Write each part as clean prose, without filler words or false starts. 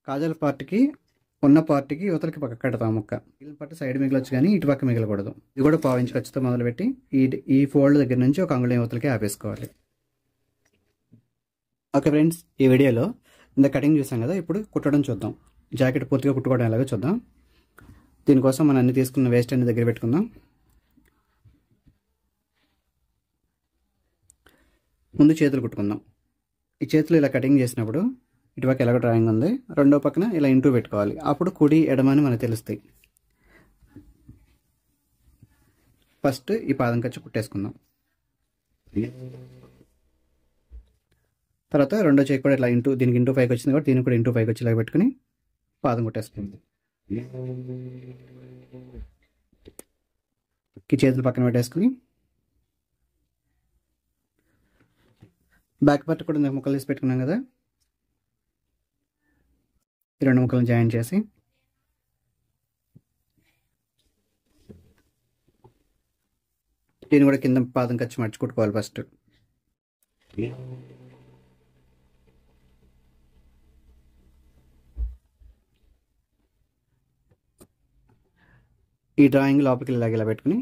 కాజల్ పార్ట్కి ఉన్న పార్ట్కి యువతలకి పక్క కడతాం ముక్క. మిగిలిన పార్ట్ సైడ్ మిగలొచ్చు కానీ ఇటు పక్క మిగలకూడదు. ఇది కూడా పావించి ఖర్చుతో మొదలుపెట్టి ఈ ఫోల్డ్ దగ్గర నుంచి ఒక అంగుళం యువతలకి ఆపేసుకోవాలి. ఓకే ఫ్రెండ్స్, ఈ వీడియోలో ఇంత కటింగ్ చూసాం కదా, ఇప్పుడు కుట్టడం చూద్దాం. జాకెట్ పూర్తిగా కుట్టుకోవడం ఎలాగో చూద్దాం. దీనికోసం మనం అన్ని తీసుకున్న వేస్ట్ అన్ని దగ్గర పెట్టుకుందాం. ముందు చేతులు కుట్టుకుందాం. ఈ చేతులు ఇలా కటింగ్ చేసినప్పుడు ఇటుపక్క ఎలాగో డ్రాయింగ్ ఉంది, రెండో పక్కన ఇలా ఇంటూ పెట్టుకోవాలి. అప్పుడు కుడి ఎడమని మనకు తెలుస్తాయి. ఫస్ట్ ఈ పాదం ఖర్చు కుట్టేసుకుందాం. తర్వాత రెండో చేయి కూడా ఇట్లా దీనికి ఇంటూ పైకి వచ్చింది కాబట్టి దీనికి కూడా ఇంటూ పైకి వచ్చి ఇలా పెట్టుకుని పాదం కుట్టేసుకుంది. ఈ చేతులు పక్కన పెట్టేసుకుని బ్యాక్ పార్ట్ కూడా ముక్కలు తీసి పెట్టుకున్నాం కదా, ఈ రెండు ముక్కలను జాయిన్ చేసి దీన్ని కూడా కింద పాదం ఖర్చు మర్చి కుట్టుకోవాలి. ఫస్ట్ ఈ డ్రాయింగ్ లోపలికి ఇలా పెట్టుకుని,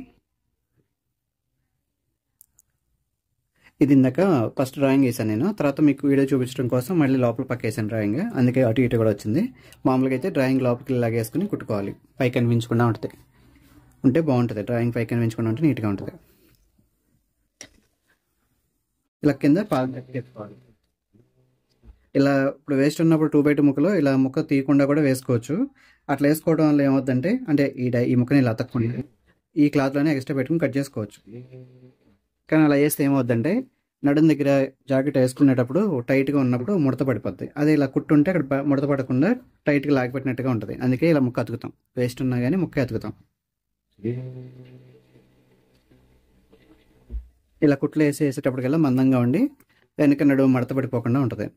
ఇది ఇందాక ఫస్ట్ డ్రాయింగ్ వేసాను నేను, తర్వాత మీకు వీడియో చూపించడం కోసం మళ్ళీ లోపల పక్క వేసాను డ్రాయింగ్, అందుకే అటు ఇటు కూడా వచ్చింది. మామూలుగా అయితే డ్రాయింగ్ లోపలికి వేసుకుని కుట్టుకోవాలి. పైకి కనిపించకుండా ఉంటుంది ఉంటే బాగుంటుంది. డ్రాయింగ్ పైకి కనిపించకుండా ఉంటే నీట్గా ఉంటుంది. ఇలా కింద పాదం పెట్టుకోవాలి. ఇలా ఇప్పుడు వేస్ట్ ఉన్నప్పుడు 2x2 ముక్కలు ఇలా ముక్క తీయకుండా కూడా వేసుకోవచ్చు. అట్లా వేసుకోవడం వల్ల ఏమవుతుందంటే, అంటే ఈ ముక్కని ఇలా అతక్కుండా ఈ క్లాత్లోనే ఎక్స్ట్రా పెట్టుకుని కట్ చేసుకోవచ్చు. కానీ అలా వేస్తే ఏమవుద్దంటే నడుం దగ్గర జాకెట్ వేసుకునేటప్పుడు టైట్గా ఉన్నప్పుడు ముడత పడిపోద్ది. అదే ఇలా కుట్టుంటే అక్కడ ముడత పడకుండా టైట్గా లాగిపెట్టినట్టుగా ఉంటుంది. అందుకే ఇలా ముక్క అతుకుతాం. వేస్ట్ ఉన్నా కానీ ముక్క అతుకుతాం. ఇలా కుట్లు వేసేటప్పటికల్లా మందంగా ఉండి వెనక నడుము మడత పడిపోకుండా ఉంటుంది.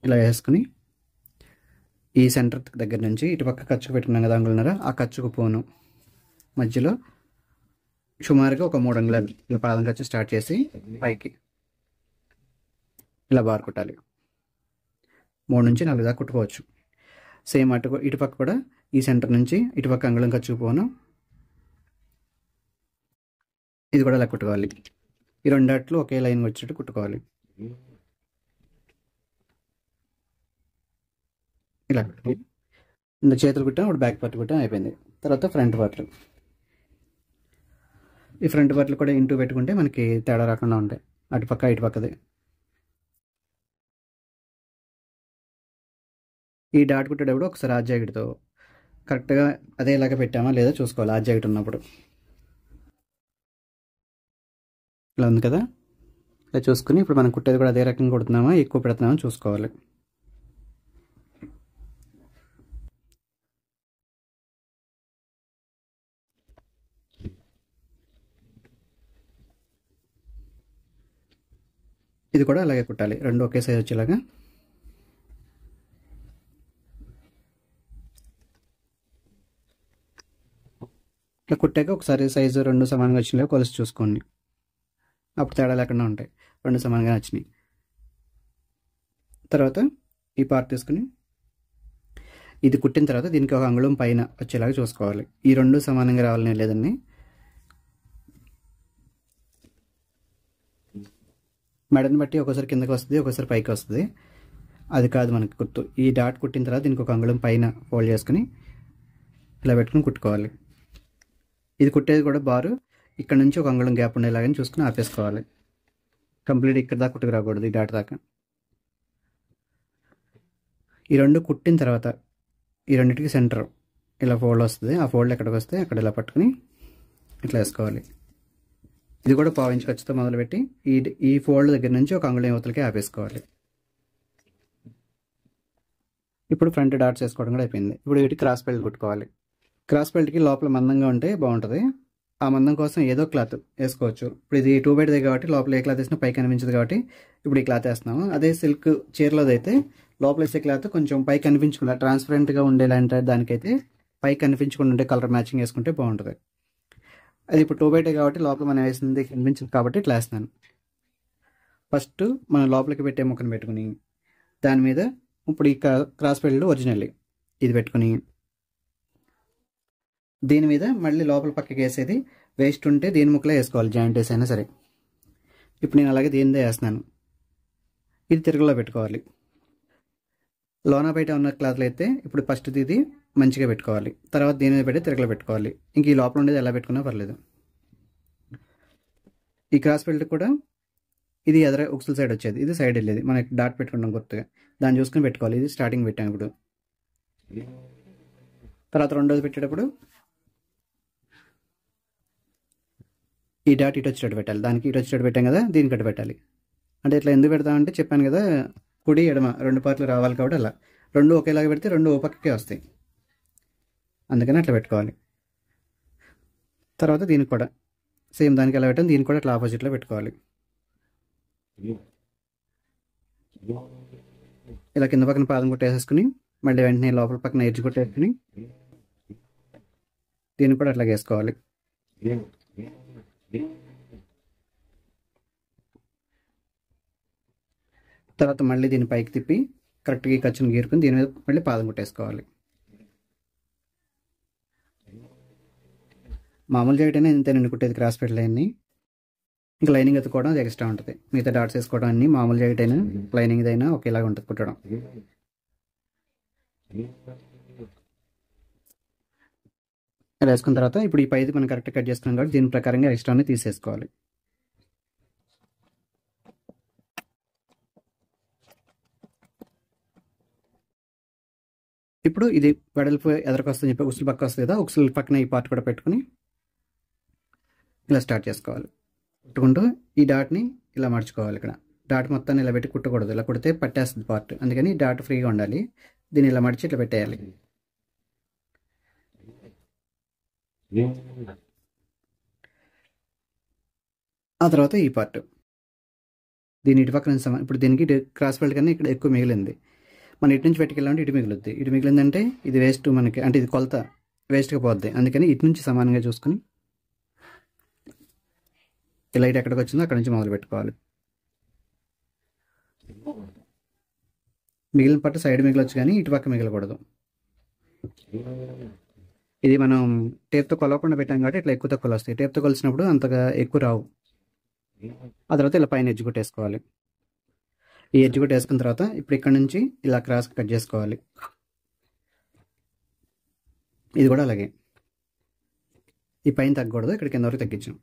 ఇలా వేసుకుని ఈ సెంటర్ దగ్గర నుంచి ఇటుపక్క ఖర్చుకు పెట్టుకున్నాం కదా అంగుళన్నర, ఆ ఖర్చుకు పోను మధ్యలో సుమారుగా ఒక 3 అంగుళాలు ఇలా పాదం ఖర్చు స్టార్ట్ చేసి పైకి ఇలా బార్ కుట్టాలి. 3 నుంచి 4 దాకా కుట్టుకోవచ్చు. సేమ్ ఇటుపక్క కూడా ఈ సెంటర్ నుంచి ఇటుపక్క అంగుళం ఖర్చుకు పోను, ఇది కూడా ఇలా కుట్టుకోవాలి. ఈ రెండాట్లు ఒకే లైన్ వచ్చేటట్టు కుట్టుకోవాలి. ఇలా ఇంత చేతులు కుట్టాం, ఇప్పుడు బ్యాక్ పార్ట్ కుట్టాం, అయిపోయింది. తర్వాత ఫ్రంట్ పార్ట్. ఈ ఫ్రంట్ పార్ట్లు కూడా ఇంటూ పెట్టుకుంటే మనకి తేడా రాకుండా ఉంటాయి, అటుపక్క ఇటుపక్కది. ఈ డాట్ కుట్టేటప్పుడు ఒకసారి ఆ జాకెట్తో కరెక్ట్గా అదేలాగా పెట్టామా లేదా చూసుకోవాలి. ఆ జాకెట్ ఉన్నప్పుడు ఇలా ఉంది కదా, ఇలా చూసుకుని ఇప్పుడు మనం కుట్టేది కూడా అదే రకంగా కుడుతున్నామా ఎక్కువ పెడుతున్నామా చూసుకోవాలి. ఇది కూడా అలాగే కుట్టాలి, రెండు ఒకే సైజ్ వచ్చేలాగా. ఇట్లా కుట్టాక ఒకసారి సైజు రెండు సమానంగా వచ్చినాయో కొలిసి చూసుకోండి. అప్పుడు తేడా లేకుండా ఉంటాయి. రెండు సమానంగా వచ్చినాయి. తర్వాత ఈ పార్ట్ తీసుకుని ఇది కుట్టిన తర్వాత దీనికి ఒక అంగుళం పైన వచ్చేలాగా చూసుకోవాలి. ఈ రెండు సమానంగా రావాలని లేదని. మెడని బట్టి ఒకసారి కిందకి వస్తుంది, ఒకసారి పైకి వస్తుంది. అది కాదు మనకి గుర్తు. ఈ డాట్ కుట్టిన తర్వాత దీనికి ఒక అంగుళం పైన ఫోల్డ్ చేసుకుని ఇలా పెట్టుకుని కుట్టుకోవాలి. ఇది కుట్టేది కూడా బారు ఇక్కడ నుంచి ఒక అంగుళం గ్యాప్ ఉండేలాగానే చూసుకుని ఆపేసుకోవాలి. కంప్లీట్ ఇక్కడ దాకా కుట్టుకు రాకూడదు, ఈ డాట్ దాకా. ఈ రెండు కుట్టిన తర్వాత ఈ రెండింటికి సెంటర్ ఇలా ఫోల్డ్ వస్తుంది. ఆ ఫోల్డ్ ఎక్కడికి వస్తే అక్కడ ఇలా పట్టుకుని ఇట్లా వేసుకోవాలి. ఇది కూడా పావించి ఖర్చుతో మొదలుపెట్టి ఈ ఫోల్డ్ దగ్గర నుంచి ఒక అంగుళం యువతలకి ఆపేసుకోవాలి. ఇప్పుడు ఫ్రంట్ డాట్స్ వేసుకోవడం కూడా అయిపోయింది. ఇప్పుడు వీటికి క్రాస్ బెల్ట్ కుట్టుకోవాలి. క్రాస్ బెల్ట్కి లోపల మందంగా ఉంటే బాగుంటుంది. ఆ మందం కోసం ఏదో క్లాత్ వేసుకోవచ్చు. ఇప్పుడు ఇది 2x2 కాబట్టి లోపల ఏ క్లాత్ వేసినా పైకి కనిపించదు కాబట్టి ఇప్పుడు ఈ క్లాత్ వేస్తున్నాము. అదే సిల్క్ చీరలోది అయితే లోపల వేసే క్లాత్ కొంచెం పైకి కనిపించకుండా ట్రాన్స్పరెంట్గా ఉండేలాంటి దానికైతే పైకి కనిపించకుండా ఉండే కలర్ మ్యాచింగ్ వేసుకుంటే బాగుంటుంది. అది ఇప్పుడు 2x2 కాబట్టి లోపల మనం వేసింది కనిపించదు కాబట్టి ఇట్లా వేస్తున్నాను. ఫస్ట్ మనం లోపలికి పెట్టే ముక్కను పెట్టుకుని దాని మీద ఇప్పుడు ఈ క్రాస్ ఫెల్డ్ ఒరిజినల్ ఇది పెట్టుకుని దీని మీద మళ్ళీ లోపల పక్కకి వేసేది వేస్ట్ ఉంటే దీని ముక్కలో వేసుకోవాలి, జాయింట్ వేసి అయినా సరే. ఇప్పుడు నేను అలాగే దీనిదే వేస్తున్నాను. ఇది తిరగలో పెట్టుకోవాలి. లోన బయట ఉన్న క్లాత్లు అయితే ఇప్పుడు ఫస్ట్ ఇది మంచిగా పెట్టుకోవాలి, తర్వాత దీని మీద పెట్టి తిరగలో పెట్టుకోవాలి. ఇంక ఈ లోపల ఉండేది ఎలా పెట్టుకున్నా పర్లేదు. ఈ క్రాస్ బెల్ట్ కూడా ఇది ఎదర ఉక్సుల సైడ్ వచ్చేది, ఇది సైడ్ వెళ్ళేది. మనకి డాట్ పెట్టుకున్నాం గుర్తుగా, దాన్ని చూసుకుని పెట్టుకోవాలి. ఇది స్టార్టింగ్ పెట్టాం. ఇప్పుడు తర్వాత రెండోది పెట్టేటప్పుడు ఈ డాట్ ఇటు వచ్చేటట్టు పెట్టాలి, దానికి ఇటు వచ్చేటట్టు పెట్టాం కదా, దీనికి అటు పెట్టాలి. అంటే ఇట్లా ఎందుకు పెడతామంటే చెప్పాను కదా, కుడి ఎడమ రెండు పార్ట్లు రావాలి కాబట్టి అలా రెండు ఒకేలాగా పెడితే రెండు ఓ పక్కకే వస్తాయి, అందుకని అట్లా పెట్టుకోవాలి. తర్వాత దీనికి కూడా సేమ్ దానికి ఎలా పెట్టాం, దీనికి కూడా అట్లా ఆపోజిట్లో పెట్టుకోవాలి. ఇలా కింద పక్కన పాదం కొట్టేసేసుకుని మళ్ళీ వెంటనే లోపల పక్కన ఎడ్జ్ కొట్టేసుకుని దీన్ని కూడా అట్లా వేసుకోవాలి. తర్వాత మళ్ళీ దీన్ని పైకి తిప్పి కరెక్ట్గా ఈ ఖర్చును గీరుకుని దీని మీద మళ్ళీ పాదం కొట్టేసుకోవాలి. మామూలు జాకెట్ అయినా ఇంతేనండి కుట్టేది, క్రాస్ ఫిట్ లైన్ని. ఇంకా లైనింగ్ ఎత్తుకోవడం అది ఎక్స్ట్రా ఉంటుంది. మిగతా డాట్స్ వేసుకోవడం అన్ని మామూలు జాకెట్ అయినా లైనింగ్ అయినా ఒకేలాగా ఉంటుంది కుట్టడం. ఇలా వేసుకున్న తర్వాత ఇప్పుడు ఈ పైది మనం కరెక్ట్గా కట్ చేసుకున్నాం కాబట్టి దీని ప్రకారంగా ఎక్స్ట్రాని తీసేసుకోవాలి. ఇప్పుడు ఇది వెడల్పు ఎదరికి వస్తుంది చెప్పి ఉక్సులు పక్క వస్తుంది కదా, ఉక్సుల పక్కన ఈ పార్ట్ కూడా పెట్టుకుని ఇలా స్టార్ట్ చేసుకోవాలి. కుట్టుకుంటూ ఈ డాట్ని ఇలా మర్చుకోవాలి. ఇక్కడ డాట్ మొత్తాన్ని ఇలా పెట్టి కుట్టకూడదు, ఇలా కుడితే పట్టేస్తుంది పార్ట్, అందుకని డాట్ ఫ్రీగా ఉండాలి. దీన్ని ఇలా మడిచి ఇట్లా పెట్టేయాలి. ఆ తర్వాత ఈ పార్ట్ దీని ఇటు పక్కన ఇప్పుడు దీనికి క్రాస్ బెల్ట్ కన్నా ఇక్కడ ఎక్కువ మిగిలింది. మనం ఇటు నుంచి పెట్టుకెళ్ళాలంటే ఇటు మిగులుద్ది. ఇటు మిగిలిందంటే ఇది వేస్ట్ మనకి, అంటే ఇది కొలత వేస్ట్గా పోద్ది. అందుకని ఇటు నుంచి సమానంగా చూసుకుని ఇలా ఇటు ఎక్కడికి వచ్చిందో అక్కడ నుంచి మొదలు పెట్టుకోవాలి. మిగిలిన పట్టు సైడ్ మిగిలొచ్చు కానీ ఇటు పక్క మిగలకూడదు. ఇది మనం టేప్తో కొలవకుండా పెట్టాం కాబట్టి ఇట్లా ఎక్కువ తక్కువలు వస్తాయి. టేప్తో కొలిసినప్పుడు అంతగా ఎక్కువ రావు. ఆ తర్వాత ఇలా పైన ఎడ్జ్ కొట్టేసుకోవాలి. ఈ ఎడ్జ్ కొట్టేసుకున్న తర్వాత ఇప్పుడు ఇక్కడ నుంచి ఇలా క్రాస్ కట్ చేసుకోవాలి. ఇది కూడా అలాగే ఈ పైన తగ్గకూడదు, ఇక్కడ కింద వరకు తగ్గించాం.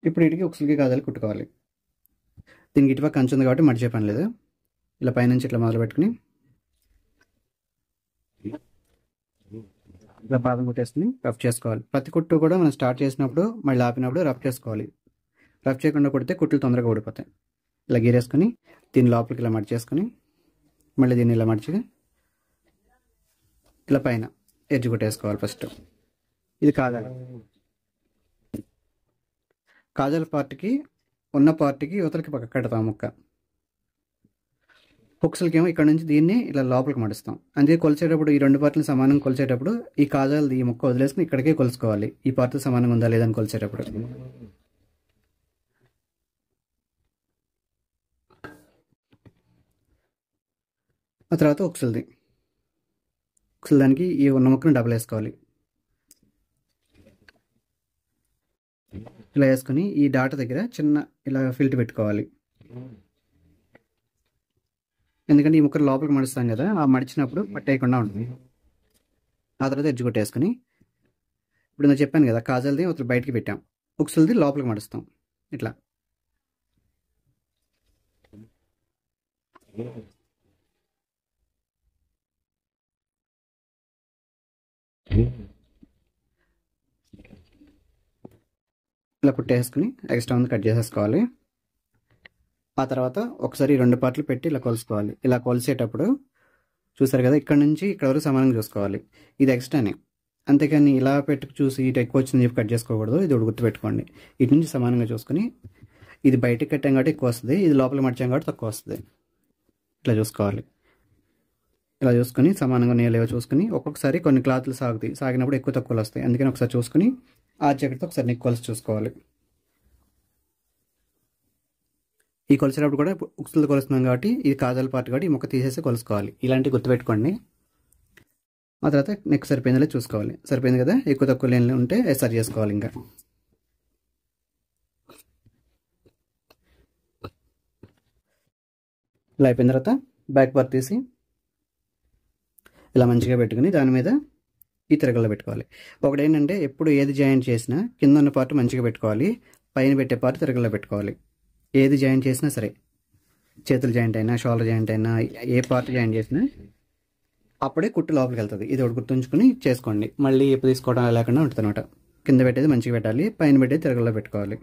ఇప్పుడు ఇటుకి ఉక్సులకి కాదాలి కుట్టుకోవాలి. దీనికి ఇటుపక్క కంచు ఉంది కాబట్టి మడిచే పని లేదు. ఇలా పైనుంచి ఇట్లా మొదలు పెట్టుకుని ఇలా పాదం కుట్టేసుకుని రఫ్ చేసుకోవాలి. ప్రతి కుట్టు కూడా మనం స్టార్ట్ చేసినప్పుడు మళ్ళీ ఆపినప్పుడు రఫ్ చేసుకోవాలి. రఫ్ చేయకుండా కుడితే కుట్లు తొందరగా ఊడిపోతాయి. ఇలా గీరేసుకొని దీన్ని లోపలికి ఇలా మడిచేసుకొని మళ్ళీ దీన్ని ఇలా మడిచి ఇలా పైన ఎడ్జ్ కొట్టేసుకోవాలి. ఫస్ట్ ఇది కాజాల పార్ట్కి ఉన్న పార్ట్కి యువతలకి పక్క కడతాం ముక్క. హుక్స్లకి ఏమో ఇక్కడ నుంచి దీన్ని ఇలా లోపలికి మడుస్తాం. అందుకే కొలిచేటప్పుడు ఈ రెండు పార్ట్లను సమానంగా కొలిచేటప్పుడు ఈ కాజాలది ఈ ముక్క వదిలేసుకుని ఇక్కడికే కొలుసుకోవాలి. ఈ పార్ట్ సమానంగా ఉందా లేదని కొలిచేటప్పుడు. ఆ తర్వాత ఉక్సుల దానికి ఈ ఉన్న ముక్కను డబల్ వేసుకోవాలి. ఇలా వేసుకుని ఈ డాట్ దగ్గర చిన్న ఇలా ఫిల్ట్ పెట్టుకోవాలి. ఎందుకంటే ఈ ముక్కలు లోపలికి మడుస్తాం కదా, ఆ మడిచినప్పుడు పట్టేయకుండా ఉంటుంది. ఆ తర్వాత ఎడ్జ్ కొట్టేసుకుని ఇప్పుడు నేను చెప్పాను కదా, కాజల్ది ఒకటి బయటికి పెట్టాం, ఉక్సులది లోపలికి మడుస్తాం. ఇట్లా ఇలా కుట్టేసుకుని ఎక్స్ట్రా ఉంది కట్ చేసేసుకోవాలి. ఆ తర్వాత ఒకసారి రెండు పార్ట్లు పెట్టి ఇలా కొలుసుకోవాలి. ఇలా కొలిసేటప్పుడు చూసారు కదా, ఇక్కడ నుంచి ఇక్కడ వరకు సమానంగా చూసుకోవాలి. ఇది ఎక్స్ట్రానే, అంతేకాని ఇలా పెట్టి చూసి ఇటు ఎక్కువ వచ్చిందని చెప్పి కట్ చేసుకోకూడదు. ఇది ఒకటి గుర్తుపెట్టుకోండి. ఇటు నుంచి సమానంగా చూసుకుని ఇది బయటకు కట్టాం కాబట్టి ఎక్కువ వస్తుంది, ఇది లోపల మడిచాం కాబట్టి తక్కువ వస్తుంది. ఇట్లా చూసుకోవాలి. ఇలా చూసుకుని సమానంగా నీళ్ళేవో చూసుకుని ఒక్కొక్కసారి కొన్ని క్లాత్లు సాగినప్పుడు ఎక్కువ తక్కువలు వస్తాయి. అందుకని ఒకసారి చూసుకుని ఆ జాకెట్తో ఒకసారి నెక్ కొలిసి చూసుకోవాలి. ఈ కొలిసేటప్పుడు కూడా ఉక్సులతో కొలుస్తున్నాం కాబట్టి ఇది కాజాల పార్ట్ కాబట్టి ఈ ముక్క తీసేసి కొలుసుకోవాలి. ఇలాంటివి గుర్తుపెట్టుకోండి. ఆ తర్వాత నెక్ సరిపోయిందో చూసుకోవాలి. సరిపోయింది కదా, ఎక్కువ తక్కువ లేని ఉంటే సరి చేసుకోవాలి. ఇంకా ఇలా అయిపోయిన తర్వాత బ్యాక్ పార్ట్ తీసి ఇలా మంచిగా పెట్టుకుని దాని మీద ఈ తిరగల్లో పెట్టుకోవాలి. ఒకటి ఏంటంటే ఎప్పుడు ఏది జాయింట్ చేసినా కింద ఉన్న పార్ట్ మంచిగా పెట్టుకోవాలి, పైన పెట్టే పార్ట్ తిరగల్లో పెట్టుకోవాలి. ఏది జాయింట్ చేసినా సరే, చేతులు జాయింట్ అయినా షోల్డర్ జాయింట్ అయినా ఏ పార్ట్ జాయింట్ చేసినా అప్పుడే కుట్టు లోపలికి వెళ్తుంది. ఇది ఒకటి గుర్తుంచుకుని చేసుకోండి. మళ్ళీ ఎప్పుడు తీసుకోవడం లేకుండా ఉంటుంది అనమాట. కింద పెట్టేది మంచిగా పెట్టాలి, పైన పెట్టేది తిరగల్లో పెట్టుకోవాలి.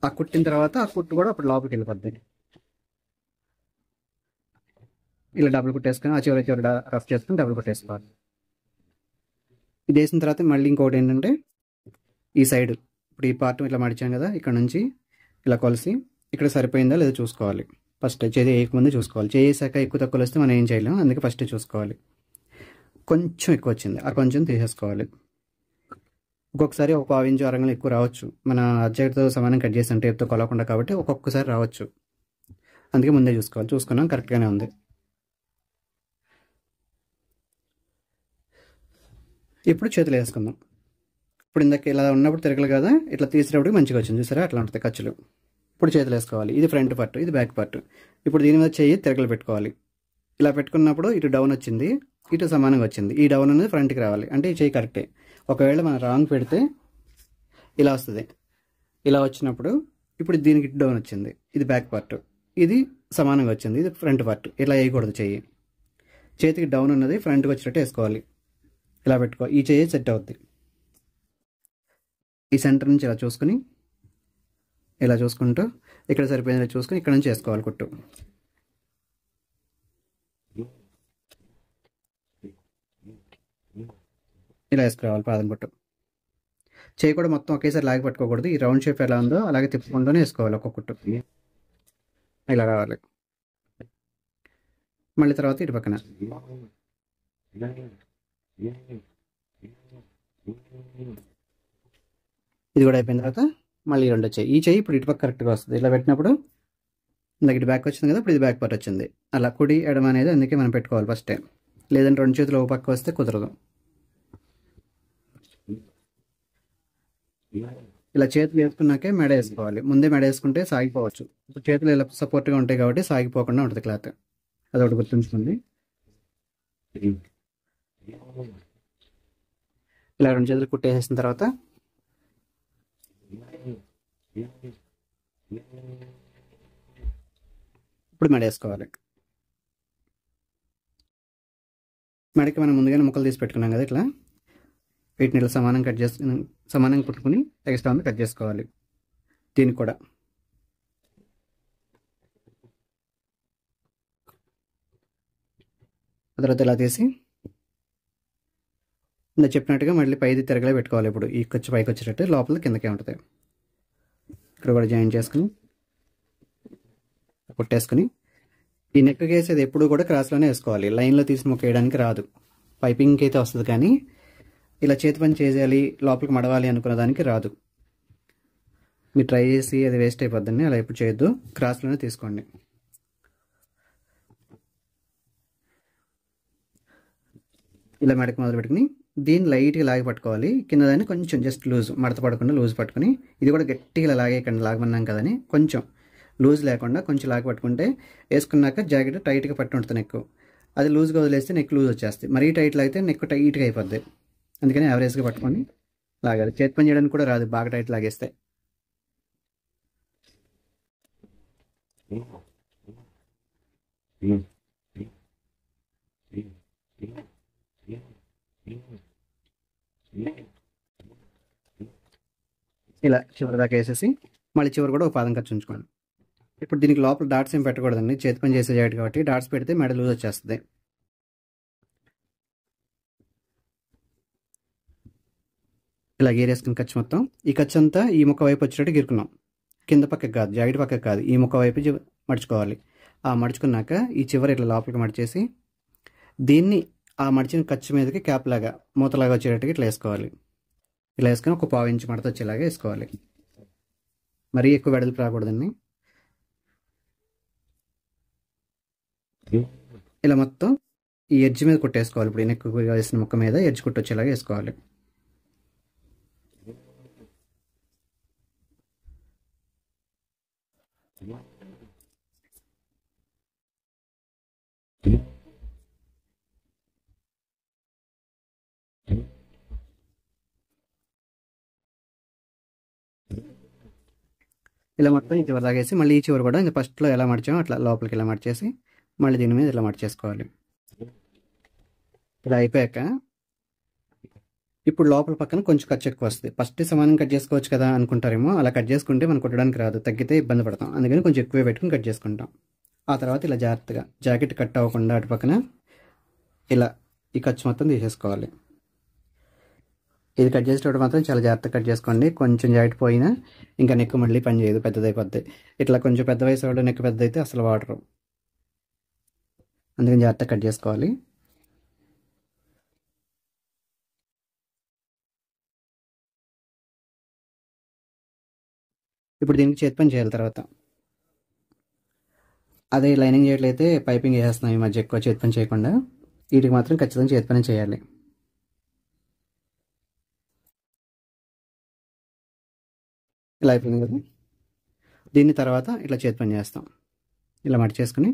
ఆ కుట్టిన తర్వాత ఆ కుట్టు కూడా అప్పుడు లోపలికి వెళ్ళిపోద్ది. ఇలా డబుల్ కుట్టేసుకొని ఆ చివరి రఫ్ చేసుకుని డబుల్ కుట్టేసుకోవాలి. ఇది వేసిన తర్వాత మళ్ళీ ఇంకోటి ఏంటంటే ఈ సైడ్ ఇప్పుడు ఈ పార్ట్ ఇట్లా మడిచాం కదా, ఇక్కడ నుంచి ఇలా కొలిసి ఇక్కడ సరిపోయిందా లేదో చూసుకోవాలి. ఫస్ట్ చేయి వేయకముందే చూసుకోవాలి. చేసాక ఎక్కువ తక్కువ వస్తే మనం ఏం చేయలేము, అందుకే ఫస్ట్ చూసుకోవాలి. కొంచెం ఎక్కువ వచ్చింది, ఆ కొంచెం తీసేసుకోవాలి. ఒక్కొక్కసారి ఒక 1/4 ఇంచు అరంగం ఎక్కువ రావచ్చు. మన అబ్జెక్ట్తో సమానం కట్ చేసిన టేప్తో కొలకుండా కాబట్టి ఒక్కొక్కసారి రావచ్చు. అందుకే ముందే చూసుకోవాలి. చూసుకున్నాం, కరెక్ట్గానే ఉంది. ఇప్పుడు చేతులు వేసుకుందాం. ఇప్పుడు ఇందాక ఇలా ఉన్నప్పుడు తిరగలు కదా, ఇట్లా తీసేటప్పుడు మంచిగా వచ్చింది చూసారా, అట్లా ఉంటుంది ఖర్చులు. ఇప్పుడు చేతులు వేసుకోవాలి. ఇది ఫ్రంట్ పార్ట్, ఇది బ్యాక్ పార్ట్. ఇప్పుడు దీని మీద చెయ్యి తిరగలు పెట్టుకోవాలి. ఇలా పెట్టుకున్నప్పుడు ఇటు డౌన్ వచ్చింది, ఇటు సమానంగా వచ్చింది. ఈ డౌన్ అనేది ఫ్రంట్కి రావాలి, అంటే ఈ చెయ్యి కరెక్టే. ఒకవేళ మనం రాంగ్ పెడితే ఇలా వస్తుంది. ఇలా వచ్చినప్పుడు ఇప్పుడు దీనికి డౌన్ వచ్చింది, ఇది బ్యాక్ పార్ట్, ఇది సమానంగా వచ్చింది, ఇది ఫ్రంట్ పార్ట్. ఇలా వేయకూడదు. చెయ్యి చేతికి డౌన్ ఉన్నది ఫ్రంట్కి వచ్చేటట్టు వేసుకోవాలి. ఇలా పెట్టుకో, ఈ చెయ్యి సెట్ అవుద్ది. ఈ సెంటర్ నుంచి ఇలా చూసుకుని ఇలా చూసుకుంటూ ఇక్కడ సరిపోయిందో చూసుకుని ఇక్కడ నుంచి వేసుకోవాలి కుట్టు. ఇలా వేసుకోవాలి పాదం కుట్టు. చేయి కూడా మొత్తం ఒకేసారి లాగి పట్టుకోకూడదు. ఈ రౌండ్ షేప్ ఎలా ఉందో అలాగే తిప్పుకుంటూనే వేసుకోవాలి ఒక్కొక్క కుట్టు. ఇలా రావాలి. మళ్ళీ తర్వాత ఇటు పక్కన ఇది కూడా అయిపోయిన తర్వాత మళ్ళీ రెండు వచ్చాయి. ఈ చెయ్యి ఇప్పుడు ఇటుపక్క కరెక్ట్గా వస్తుంది. ఇలా పెట్టినప్పుడు ఇందాక ఇటు బ్యాక్ వచ్చింది కదా, ఇప్పుడు ఇది బ్యాక్ పార్ట్ వచ్చింది. అలా కుడి ఎడమ అనేది అందుకే మనం పెట్టుకోవాలి ఫస్ట్ టైం. లేదంటే రెండు చేతులు ఒక పక్క వస్తే కుదరదు. ఇలా చేతులు వేసుకున్నాకే మెడ వేసుకోవాలి. ముందే మెడ వేసుకుంటే సాగిపోవచ్చు. ఇప్పుడు చేతులు ఇలా సపోర్ట్గా ఉంటాయి కాబట్టి సాగిపోకుండా ఉంటుంది క్లాత్. అదొకటి గుర్తుంచుకోండి. ఇలా రెండు చేతులు కుట్టేసేసిన తర్వాత ఇప్పుడు మెడ వేసుకోవాలి. మెడకి మనం ముందుగానే ముక్కలు తీసి పెట్టుకున్నాం కదా, ఇట్లా వీటిని ఇట్లా సమానంగా కుట్టుకుని ఎక్స్ట్రా ఉంది కట్ చేసుకోవాలి. దీనికి కూడా ఆ తర్వాత ఇలా తీసి ఇలా చెప్పినట్టుగా మళ్ళీ పైది తిరగలే పెట్టుకోవాలి. ఇప్పుడు ఈ ఖర్చు పైకి వచ్చేటట్టు, లోపల కిందకే ఉంటుంది. ఇక్కడ కూడా జాయిన్ చేసుకుని కుట్టేసుకుని ఈ నెక్ వేసేది ఎప్పుడు కూడా క్రాస్లోనే వేసుకోవాలి. లైన్లో తీసి ముక్క వేయడానికి రాదు. పైపింగ్కి అయితే వస్తుంది కానీ ఇలా చేతి పని చేసేయాలి లోపలికి మడవాలి అనుకున్న దానికి రాదు. మీరు ట్రై చేసి అది వేస్ట్ అయిపోద్దండి. అలా ఎప్పుడు చేయొద్దు, క్రాస్లోనే తీసుకోండి. ఇలా మెడకి మొదలు పెట్టుకుని దీన్ని లైట్గా లాగి పట్టుకోవాలి. కింద దాన్ని కొంచెం జస్ట్ లూజ్, మడత పడకుండా లూజ్ పట్టుకుని, ఇది కూడా గట్టిగా ఇలా లాగేయకండి, లాగమన్నాం కదని కొంచెం లూజ్ లేకుండా కొంచెం లాగి పట్టుకుంటే వేసుకున్నాక జాకెట్ టైట్గా పట్టి ఉంటుంది నెక్. అది లూజ్గా వదిలేస్తే నెక్ లూజ్ వచ్చేస్తుంది. మరీ టైట్లో అయితే నెక్ టైట్గా అయిపోద్ది. అందుకని యావరేజ్గా పట్టుకొని లాగాలి. చేతి పని చేయడానికి కూడా రాదు బాగా టైట్ లాగేస్తే. ఇలా చివరి దాకా వేసేసి మళ్ళీ చివరి కూడా ఒక పాదం ఖర్చు ఉంచుకోండి. ఇప్పుడు దీనికి లోపల డాట్స్ ఏం పెట్టకూడదండి, చేతి పని చేసే జాకెట్ కాబట్టి. డాట్స్ పెడితే మెడ లూజ్ వచ్చేస్తుంది. ఇలా గీరేసుకుని ఖర్చు మొత్తం, ఈ ఖర్చు అంతా ఈ ముక్క వైపు వచ్చేటట్టు గీరుకున్నాం. కింద పక్కకి కాదు, జాకెట్ పక్కకి కాదు, ఈ ముక్క వైపు మడుచుకోవాలి. ఆ మడుచుకున్నాక ఈ చివరి ఇట్లా లోపలికి మడిచేసి దీన్ని ఆ మడిచిన ఖర్చు మీదకి క్యాప్ లాగా మూతలాగా వచ్చేటట్టుగా ఇట్లా వేసుకోవాలి. ఇలా వేసుకొని ఒక 1/4 ఇంచు మడత వచ్చేలాగా వేసుకోవాలి. మరీ ఎక్కువ వెడల్పు రాకూడదండి. ఇలా మొత్తం ఈ ఎడ్జ్ మీద కుట్టేసుకోవాలి. ఇప్పుడు నెక్ వేసిన ముక్క మీద ఎడ్జ్ కుట్టొచ్చేలాగా వేసుకోవాలి. ఇలా మొత్తం ఈ చివరి దాగేసి మళ్ళీ ఈ చివరి కూడా ఫస్ట్లో ఎలా మడిచామో అట్లా లోపలికి ఇలా మడిచేసి మళ్ళీ దీని మీద ఇలా మడిచేసుకోవాలి. ఇలా అయిపోయాక ఇప్పుడు లోపల పక్కన కొంచెం ఖర్చు ఎక్కువ వస్తుంది. ఫస్ట్ సమానంగా కట్ చేసుకోవచ్చు కదా అనుకుంటారేమో. అలా కట్ చేసుకుంటే మనం కుట్టడానికి రాదు, తగ్గితే ఇబ్బంది పడతాం. అందుకని కొంచెం ఎక్కువే పెట్టుకుని కట్ చేసుకుంటాం. ఆ తర్వాత ఇలా జాగ్రత్తగా జాకెట్ కట్ అవ్వకుండా అటు పక్కన ఇలా ఈ ఖర్చు మొత్తం తీసేసుకోవాలి. ఇది కట్ చేసేటప్పుడు మాత్రం చాలా జాగ్రత్తగా కట్ చేసుకోండి. కొంచెం జాకెట్ పోయినా ఇంకా నెక్ మళ్ళీ పని చేయదు, పెద్దదైపోద్ది. ఇట్లా కొంచెం పెద్ద వయసు వాడు నెక్ పెద్దదైతే అసలు వాడరు, అందుకని జాగ్రత్తగా కట్ చేసుకోవాలి. ఇప్పుడు దీనికి చేతి పని చేయాలి. తర్వాత అదే లైనింగ్ చేయట్లయితే పైపింగ్ వేసేస్తున్నాం ఈ మధ్య ఎక్కువ చేతి పని చేయకుండా. వీటికి మాత్రం ఖచ్చితంగా చేతి పని చేయాలి. ఇలా అయిపోయింది కదా. దీన్ని తర్వాత ఇట్లా చేతి పని చేస్తాం. ఇలా మడి చేసుకుని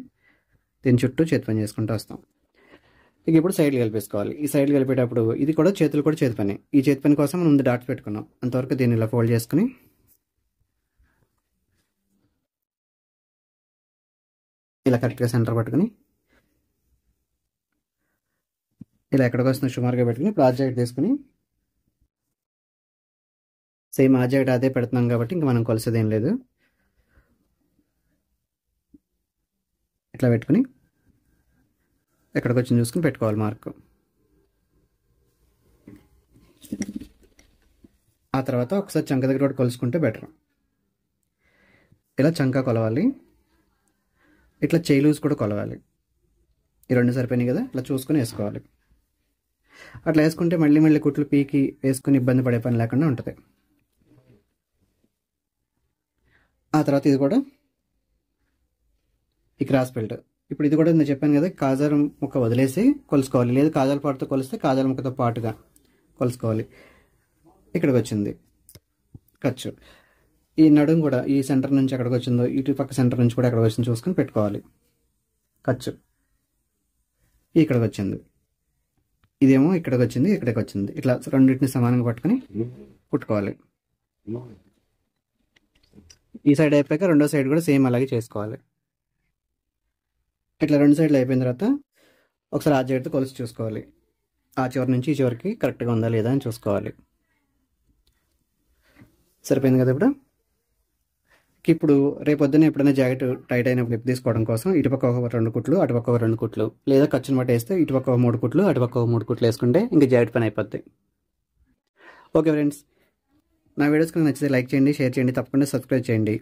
దీని చుట్టూ చేతి పని చేసుకుంటూ వస్తాం. ఇక ఇప్పుడు సైడ్లు కలిపేసుకోవాలి. ఈ సైడ్లు కలిపేటప్పుడు ఇది కూడా చేతులు కూడా చేతి పని. ఈ చేతి పని కోసం మనం ముందు డాట్స్ పెట్టుకున్నాం. అంతవరకు దీన్ని ఇలా ఫోల్డ్ చేసుకుని ఇలా కరెక్ట్గా సెంటర్ పట్టుకుని ఇలా ఎక్కడికి వస్తున్న సుమారుగా పెట్టుకుని ఇప్పుడు ఆ జాకెట్ తీసుకుని సేమ్ ఆ జాకెట్ అదే పెడుతున్నాం కాబట్టి ఇంకా మనం కొలిసేది ఏం లేదు. ఇట్లా పెట్టుకుని ఎక్కడికి వచ్చింది చూసుకుని పెట్టుకోవాలి మార్కు. ఆ తర్వాత ఒకసారి చంక దగ్గర కూడా కొలుసుకుంటే బెటర్. ఇలా చంక కొలవాలి, ఇట్లా చేయి లూజ్ కూడా కొలవాలి. ఈ రెండు సరిపోయినాయి కదా, ఇట్లా చూసుకుని వేసుకోవాలి. అట్లా వేసుకుంటే మళ్ళీ మళ్ళీ కుట్లు పీకి వేసుకుని ఇబ్బంది పడే పని లేకుండా ఉంటుంది. ఆ తర్వాత ఇది కూడా ఈ క్రాస్ బెల్ట్. ఇప్పుడు ఇది కూడా నేను చెప్పాను కదా, కాజాల ముక్క వదిలేసి కొలుసుకోవాలి, లేదు కాజాల పాటుతో కొలిస్తే కాజాల ముక్కతో పాటుగా కొలుసుకోవాలి. ఇక్కడికి వచ్చింది ఖర్చు. ఈ నడుం కూడా ఈ సెంటర్ నుంచి ఎక్కడికి వచ్చిందో ఇటు పక్క సెంటర్ నుంచి కూడా ఎక్కడికి వచ్చిందో చూసుకుని పెట్టుకోవాలి. ఖర్చు ఇక్కడికి వచ్చింది, ఇదేమో ఇక్కడికి వచ్చింది, ఇక్కడికి వచ్చింది. ఇట్లా రెండింటిని సమానంగా పట్టుకుని కుట్టుకోవాలి. ఈ సైడ్ అయిపోయాక రెండో సైడ్ కూడా సేమ్ అలాగే చేసుకోవాలి. ఇట్లా రెండు సైడ్లు అయిపోయిన తర్వాత ఒకసారి ఆ జాకెట్తో కొలిసి చూసుకోవాలి. ఆ చివరి నుంచి ఈ చివరికి కరెక్ట్గా ఉందా లేదా అని చూసుకోవాలి. సరిపోయింది కదా. ఇప్పుడు రేపొద్దున ఎప్పుడైనా జాకెట్ టైట్ అయినప్పుడు నిప్పు తీసుకోవడం కోసం ఇటుపక్క ఒక 2 కుట్లు అటుపక్క ఒక 2 కుట్లు, లేదా ఖర్చుని బట్టి వేస్తే ఇటుపక్క ఒక 3 కుట్లు అటుపక్క ఒక 3 కుట్లు వేసుకుంటే ఇంకా జాకెట్ పని అయిపోద్ది. ఓకే ఫ్రెండ్స్, నా వీడియోస్ కనుక నచ్చితే లైక్ చేయండి, షేర్ చేయండి, తప్పకుండా సబ్స్క్రైబ్ చేయండి.